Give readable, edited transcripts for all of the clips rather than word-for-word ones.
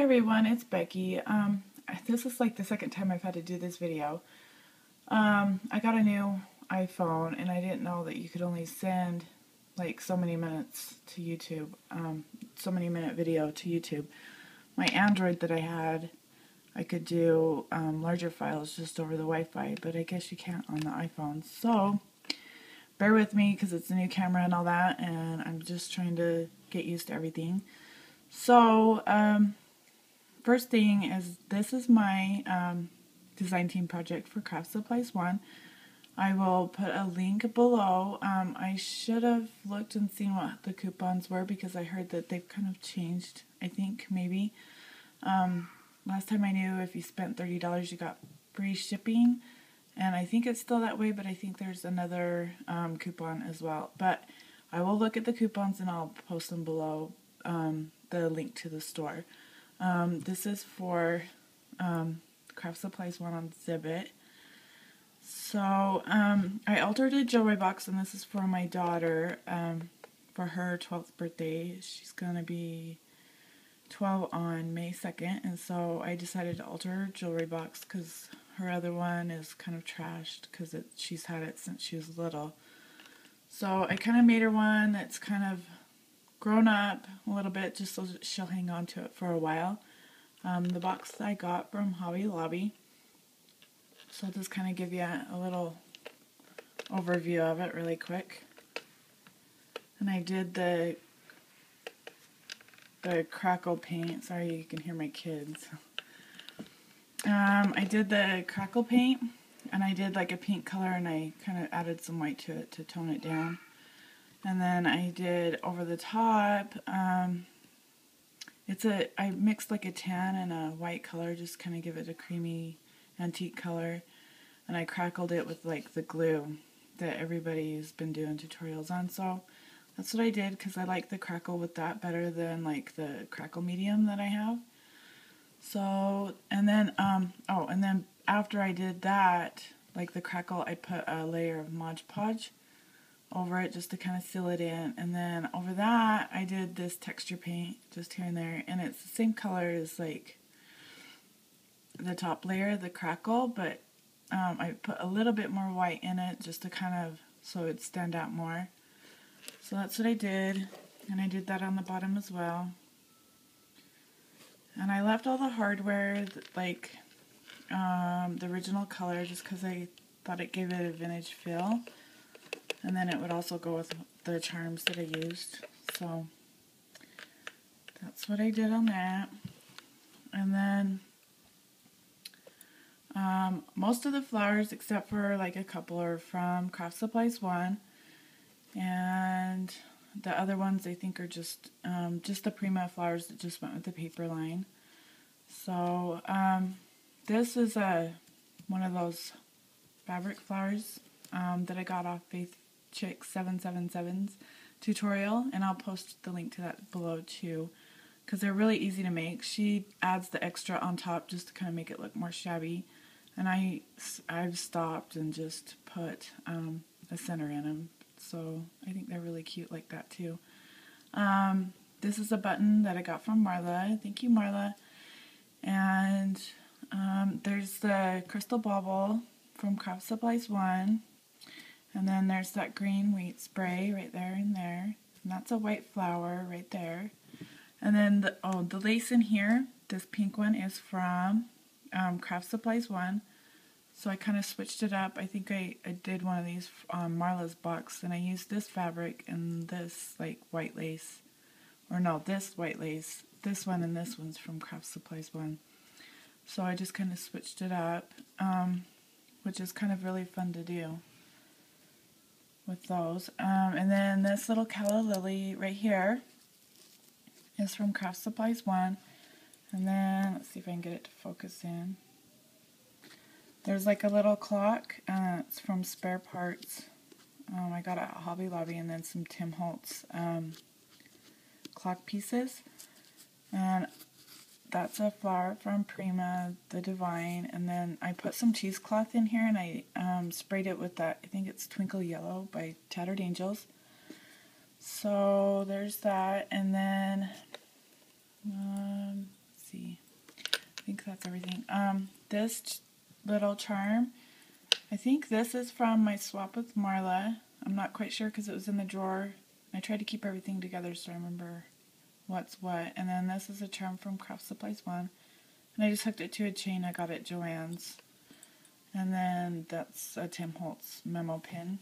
everyone, it's Becky. This is like the second time I've had to do this video. I got a new iPhone and I didn't know that you could only send like so many minutes to YouTube, so many minute video to YouTube. My Android that I had, I could do larger files just over the Wi-Fi, but I guess you can't on the iPhone. So bear with me because it's a new camera and all that, and I'm just trying to get used to everything. So, first thing is, this is my design team project for Craftsupplies1. I will put a link below. I should have looked and seen what the coupons were because I heard that they've kind of changed, I think, maybe. Last time I knew if you spent $30 you got free shipping, and I think it's still that way, but I think there's another coupon as well. But I will look at the coupons and I'll post them below, the link to the store. This is for Craftsupplies1 on Zibbit. So I altered a jewelry box, and this is for my daughter for her 12th birthday. She's going to be 12 on May 2nd, and so I decided to alter her jewelry box because her other one is kind of trashed because she's had it since she was little. So I kind of made her one that's kind of grown up a little bit just so she'll hang on to it for a while. The box I got from Hobby Lobby. So I'll just kind of give you a little overview of it really quick. And I did the crackle paint. Sorry, you can hear my kids. I did the crackle paint, and I did like a pink color, and I kind of added some white to it to tone it down. And then I did over the top, I mixed like a tan and a white color, just kind of give it a creamy antique color. And I crackled it with like the glue that everybody's been doing tutorials on. So that's what I did because I like the crackle with that better than like the crackle medium that I have. So, and then, and then after I did that, like the crackle, I put a layer of Mod Podge over it just to kind of seal it in, and then over that I did this texture paint just here and there, and it's the same color as like the top layer, the crackle, but I put a little bit more white in it just to kind of so it'd stand out more. So that's what I did, and I did that on the bottom as well. And I left all the hardware like the original color just because I thought it gave it a vintage feel. And then it would also go with the charms that I used. So that's what I did on that. And then most of the flowers, except for like a couple, are from Craftsupplies1. And the other ones I think are just the Prima flowers that just went with the paper line. So this is one of those fabric flowers that I got off Faith Chick 777's tutorial, and I'll post the link to that below too because they're really easy to make. She adds the extra on top just to kind of make it look more shabby, and I've stopped and just put a center in them, so I think they're really cute like that too. This is a button that I got from Marla. Thank you, Marla. And there's the crystal bauble from Craftsupplies1. And then there's that green wheat spray right there and there. And that's a white flower right there. And then the lace in here, this pink one is from Craftsupplies1. So I kind of switched it up. I think I did one of these on Marla's box, and I used this fabric and this like white lace. Or no, this white lace. This one and this one's from Craftsupplies1. So I just kind of switched it up, which is kind of really fun to do with those. And then this little calla lily right here is from Craftsupplies1. And then, let's see if I can get it to focus in. There's like a little clock, it's from Spare Parts. I got it at Hobby Lobby, and then some Tim Holtz clock pieces. And that's a flower from Prima, the Divine, and then I put some cheesecloth in here, and I sprayed it with that, I think it's Twinkle Yellow by Tattered Angels. So there's that, and then, let's see, fix everything. This little charm, I think this is from my swap with Marla. I'm not quite sure because it was in the drawer. I tried to keep everything together so I remember what's what. And then this is a charm from Craftsupplies1. And I just hooked it to a chain I got at Joann's. And then that's a Tim Holtz memo pin.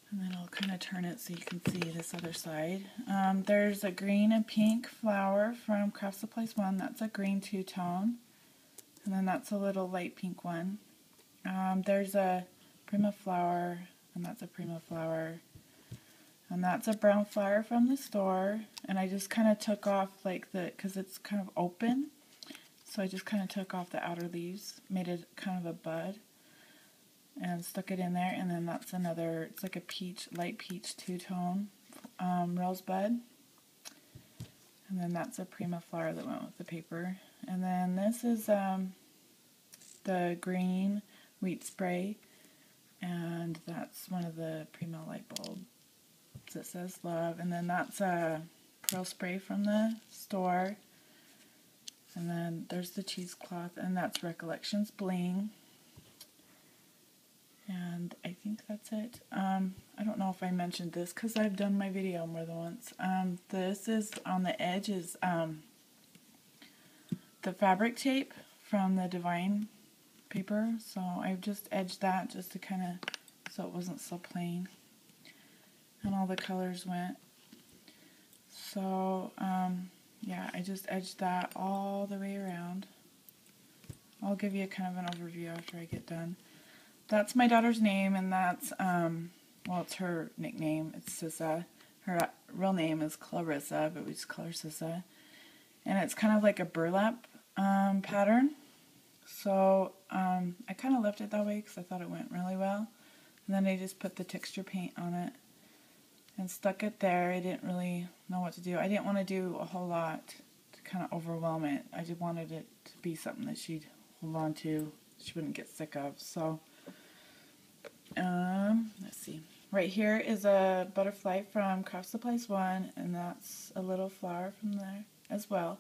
And then I'll kind of turn it so you can see this other side. There's a green and pink flower from Craftsupplies1. That's a green two-tone. And then that's a little light pink one. There's a Prima flower, and that's a Prima flower. And that's a brown flower from the store. And I just kind of took off like because it's kind of open. So I just kind of took off the outer leaves, made it kind of a bud, and stuck it in there. And then that's another, it's like a peach, light peach two-tone rosebud. And then that's a Prima flower that went with the paper. And then this is the green wheat spray. And that's one of the Prima light bulbs that says love. And then that's a pearl spray from the store. And then there's the cheesecloth, and that's Recollections Bling. And I think that's it. I don't know if I mentioned this because I've done my video more than once. This is on the edge is the fabric tape from the Divine paper. So I've just edged that just to kind of, so it wasn't so plain. And all the colors went. So, yeah, I just edged that all the way around. I'll give you kind of an overview after I get done. That's my daughter's name, and that's, well, it's her nickname. It's Sissa. Her real name is Clarissa, but we just call her Sissa. And it's kind of like a burlap pattern. So I kind of left it that way because I thought it went really well. And then I just put the texture paint on it and stuck it there. I didn't really know what to do. I didn't want to do a whole lot to kind of overwhelm it. I just wanted it to be something that she'd hold on to, she wouldn't get sick of. So, let's see. Right here is a butterfly from Craftsupplies1, and that's a little flower from there as well.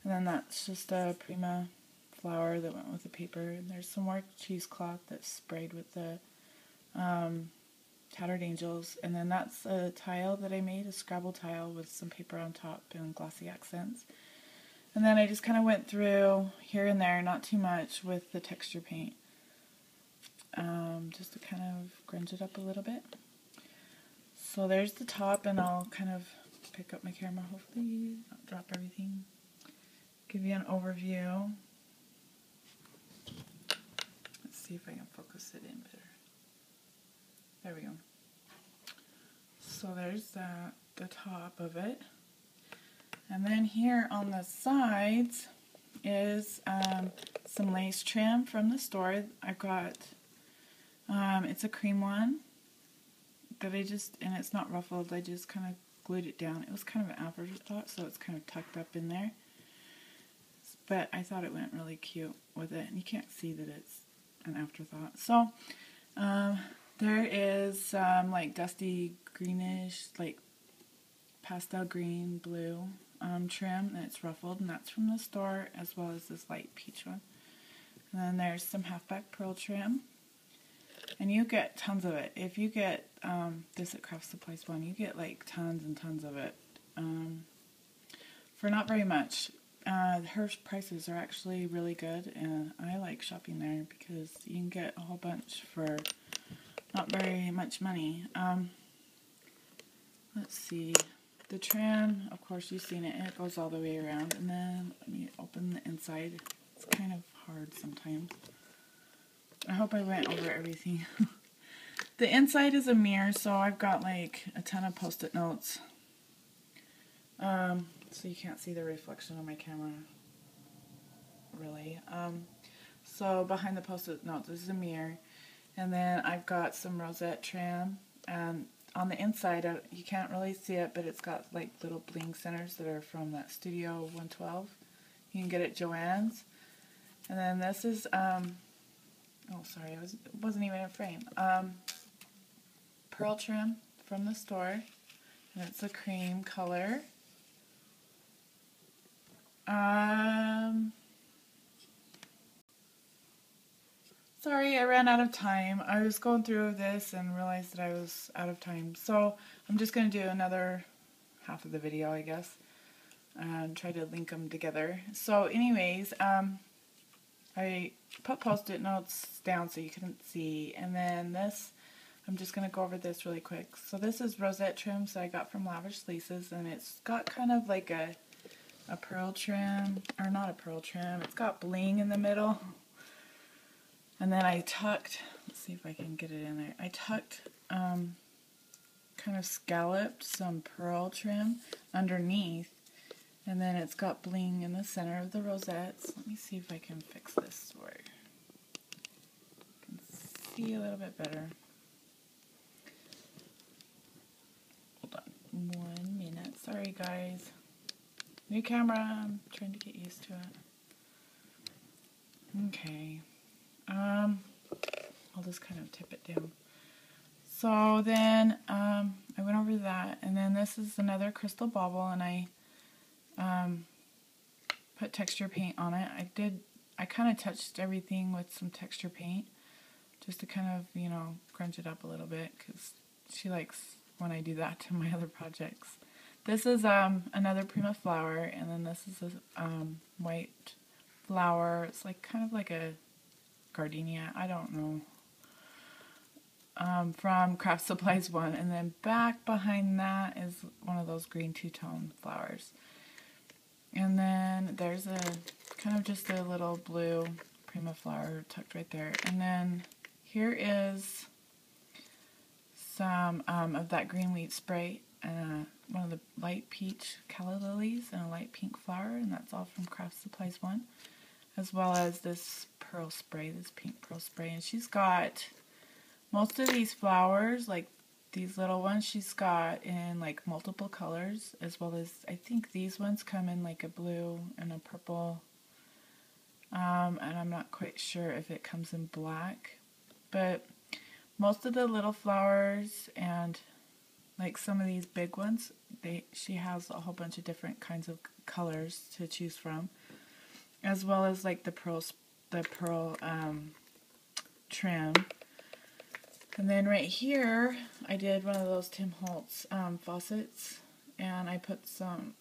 And then that's just a Prima flower that went with the paper. And there's some more cheesecloth that's sprayed with the Tattered Angels, and then that's a tile that I made, a Scrabble tile with some paper on top and glossy accents. And then I just kind of went through here and there, not too much, with the texture paint, just to kind of grunge it up a little bit. So there's the top, and I'll kind of pick up my camera, hopefully not drop everything, give you an overview. Let's see if I can focus it in better. There we go. So there's that, the top of it. And then here on the sides is some lace trim from the store. I got, it's a cream one that I just, and it's not ruffled, I just kind of glued it down. It was kind of an afterthought, so it's kind of tucked up in there. But I thought it went really cute with it, and you can't see that it's an afterthought. So, there is like dusty greenish, like pastel green, blue trim, and it's ruffled, and that's from the store, as well as this light peach one. And then there's some halfback pearl trim, and you get tons of it. If you get this at Craftsupplies1, you get like tons and tons of it for not very much. Her prices are actually really good, and I like shopping there because you can get a whole bunch for not very much money. Let's see. The trim, of course, you've seen it. It goes all the way around. And then let me open the inside. It's kind of hard sometimes. I hope I went over everything. The inside is a mirror, so I've got like a ton of post-it notes. So you can't see the reflection on my camera, really. So behind the post-it notes is a mirror. And then I've got some rosette trim, and on the inside, you can't really see it, but it's got like little bling centers that are from that Studio 112. You can get it at Joann's. And then this is, oh sorry, it wasn't even in frame. Pearl trim from the store, and it's a cream color. Sorry, I ran out of time. I was going through this and realized that I was out of time. So I'm just going to do another half of the video, I guess, and try to link them together. So anyways, I put post-it notes down so you couldn't see. And then this, I'm just going to go over this really quick. So this is rosette trims that I got from Lavish Fleeces, and it's got kind of like a pearl trim, or not a pearl trim, it's got bling in the middle. And then I tucked, let's see if I can get it in there, I tucked, kind of scalloped some pearl trim underneath, and then it's got bling in the center of the rosettes. Let me see if I can fix this where I can see a little bit better. Hold on 1 minute, sorry guys. New camera, I'm trying to get used to it. Okay. I'll just kind of tip it down. So then I went over that, and then this is another crystal bauble, and I put texture paint on it. I kind of touched everything with some texture paint just to kind of, you know, crunch it up a little bit, because she likes when I do that to my other projects. This is another Prima flower, and then this is a white flower. It's like kind of like a gardenia, I don't know, from Craftsupplies1, and then back behind that is one of those green two-tone flowers. And then there's a kind of just a little blue Prima flower tucked right there. And then here is some of that green wheat spray, and one of the light peach calla lilies, and a light pink flower, and that's all from Craftsupplies1, as well as this pearl spray, this pink pearl spray. And she's got most of these flowers, like these little ones, she's got in like multiple colors, as well as I think these ones come in like a blue and a purple, and I'm not quite sure if it comes in black, but most of the little flowers and like some of these big ones, she has a whole bunch of different kinds of colors to choose from, as well as like the pearl trim. And then right here, I did one of those Tim Holtz faucets, and I put some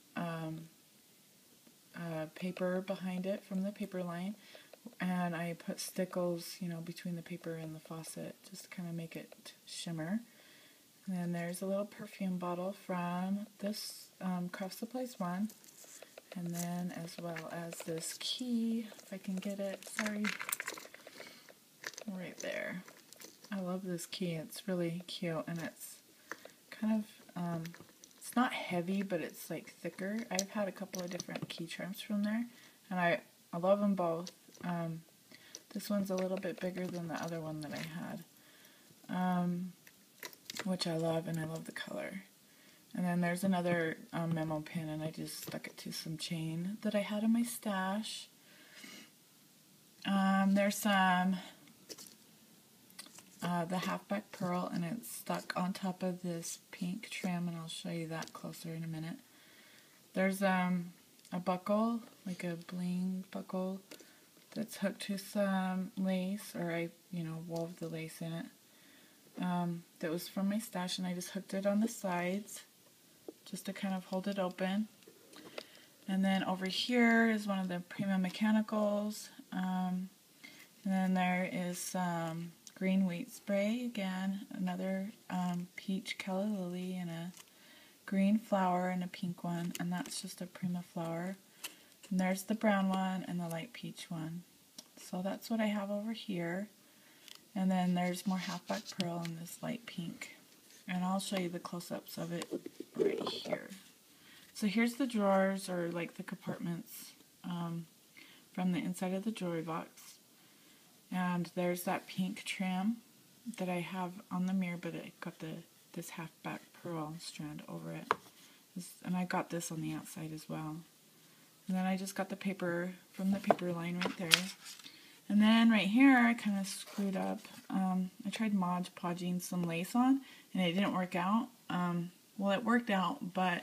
paper behind it from the paper line, and I put stickles, you know, between the paper and the faucet just to kind of make it shimmer. And then there's a little perfume bottle from this Craftsupplies1, and then as well as this key, if I can get it, sorry, right there. I love this key, it's really cute, and it's kind of, it's not heavy, but it's like thicker. I've had a couple of different key trims from there, and I love them both. This one's a little bit bigger than the other one that I had, which I love, and I love the color. And then there's another memo pin, and I just stuck it to some chain that I had in my stash. There's some the halfback pearl, and it's stuck on top of this pink trim, and I'll show you that closer in a minute. There's a buckle, like a bling buckle, that's hooked to some lace, or I, you know, wove the lace in it. That was from my stash, and I just hooked it on the sides just to kind of hold it open. And then over here is one of the Prima mechanicals, and then there is some green wheat spray, again, another peach calla lily, and a green flower and a pink one, and that's just a Prima flower. And there's the brown one and the light peach one. So that's what I have over here. And then there's more halfback pearl and this light pink. And I'll show you the close-ups of it right here. So here's the drawers, or like the compartments, from the inside of the jewelry box. And there's that pink trim that I have on the mirror, but I got this halfback pearl strand over it. And I got this on the outside as well. And then I just got the paper from the paper line right there. And then right here, I kind of screwed up. I tried Mod Podging some lace on, and it didn't work out. Well, it worked out, but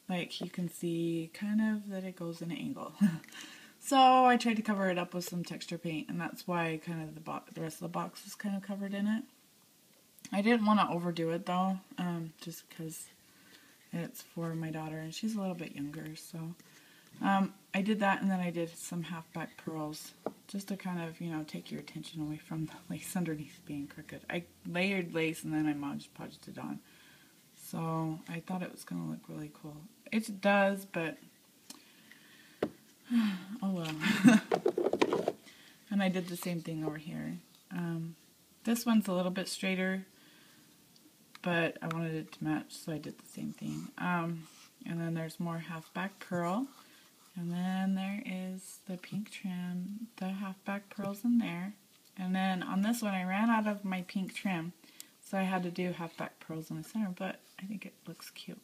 like you can see kind of that it goes in an angle. So I tried to cover it up with some texture paint, and that's why kind of the rest of the box was kind of covered in it. I didn't want to overdo it though, just because it's for my daughter and she's a little bit younger. So I did that, and then I did some half-back pearls just to kind of, you know, take your attention away from the lace underneath being crooked. I layered lace and then I Mod Podged it on. So I thought it was going to look really cool. It does, but oh well. And I did the same thing over here. This one's a little bit straighter, but I wanted it to match, so I did the same thing. And then there's more half-back pearl. And then there is the pink trim, the half-back pearls in there. And then on this one, I ran out of my pink trim, so I had to do half-back pearls in the center, but I think it looks cute.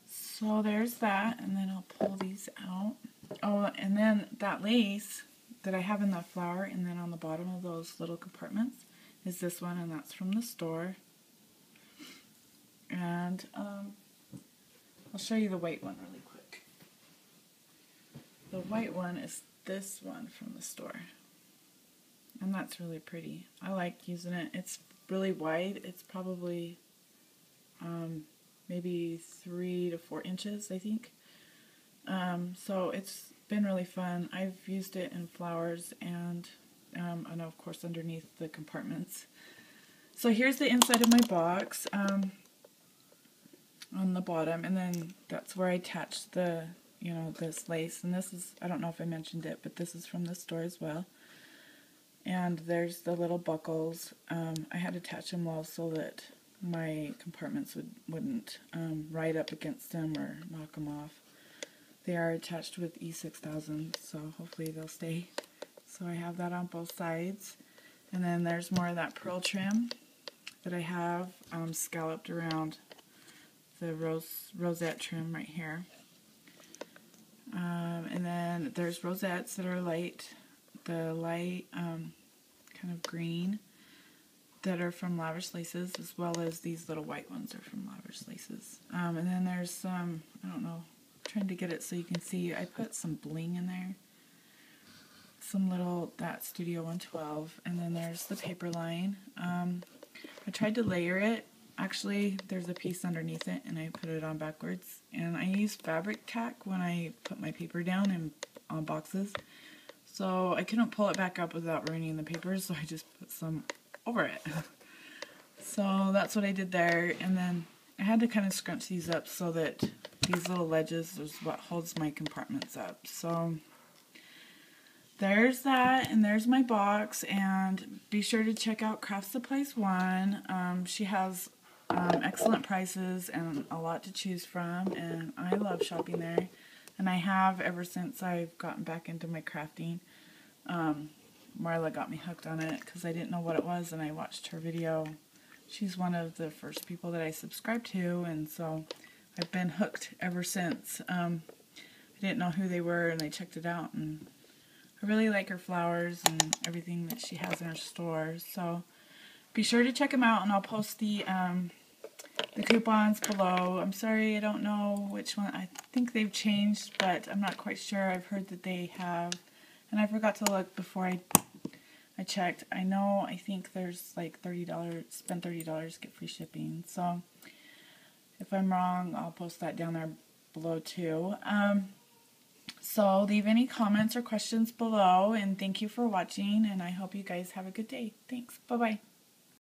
So there's that, and then I'll pull these out. Oh, and then that lace that I have in that flower, and then on the bottom of those little compartments, is this one, and that's from the store. And I'll show you the white one really quick. The white one is this one from the store. And that's really pretty. I like using it. It's really wide. It's probably maybe 3 to 4 inches, I think. So it's been really fun. I've used it in flowers and of course underneath the compartments. So here's the inside of my box on the bottom, and then that's where I attached the, you know, this lace. And this is, I don't know if I mentioned it, but this is from the store as well. And there's the little buckles. I had to attach them well so that my compartments wouldn't ride up against them or knock them off. They are attached with E6000, so hopefully they'll stay. So I have that on both sides. And then there's more of that pearl trim that I have scalloped around the rosette trim right here. And then there's rosettes that are light, the light kind of green, that are from Lavish Laces, as well as these little white ones are from Lavish Laces. And then there's some, I don't know, trying to get it so you can see, I put some bling in there. Some little, that Studio 112, and then there's the paper line. I tried to layer it. Actually, there's a piece underneath it, and I put it on backwards. And I use fabric tack when I put my paper down on boxes. So I couldn't pull it back up without ruining the paper, so I just put some over it. So that's what I did there, and then I had to kind of scrunch these up so that these little ledges is what holds my compartments up. So there's that, and there's my box, and be sure to check out Craftsupplies1. She has excellent prices and a lot to choose from, and I love shopping there, and I have ever since I've gotten back into my crafting. Marla got me hooked on it because I didn't know what it was, and I watched her video. She's one of the first people that I subscribed to, and so I've been hooked ever since. I didn't know who they were, and I checked it out, and I really like her flowers and everything that she has in her store. So be sure to check them out, and I'll post the coupons below. I'm sorry, I don't know which one. I think they've changed, but I'm not quite sure. I've heard that they have, and I forgot to look before I checked. I know, I think there's like $30, spend $30, get free shipping. So if I'm wrong, I'll post that down there below too. So leave any comments or questions below, and thank you for watching, and I hope you guys have a good day. Thanks. Bye-bye.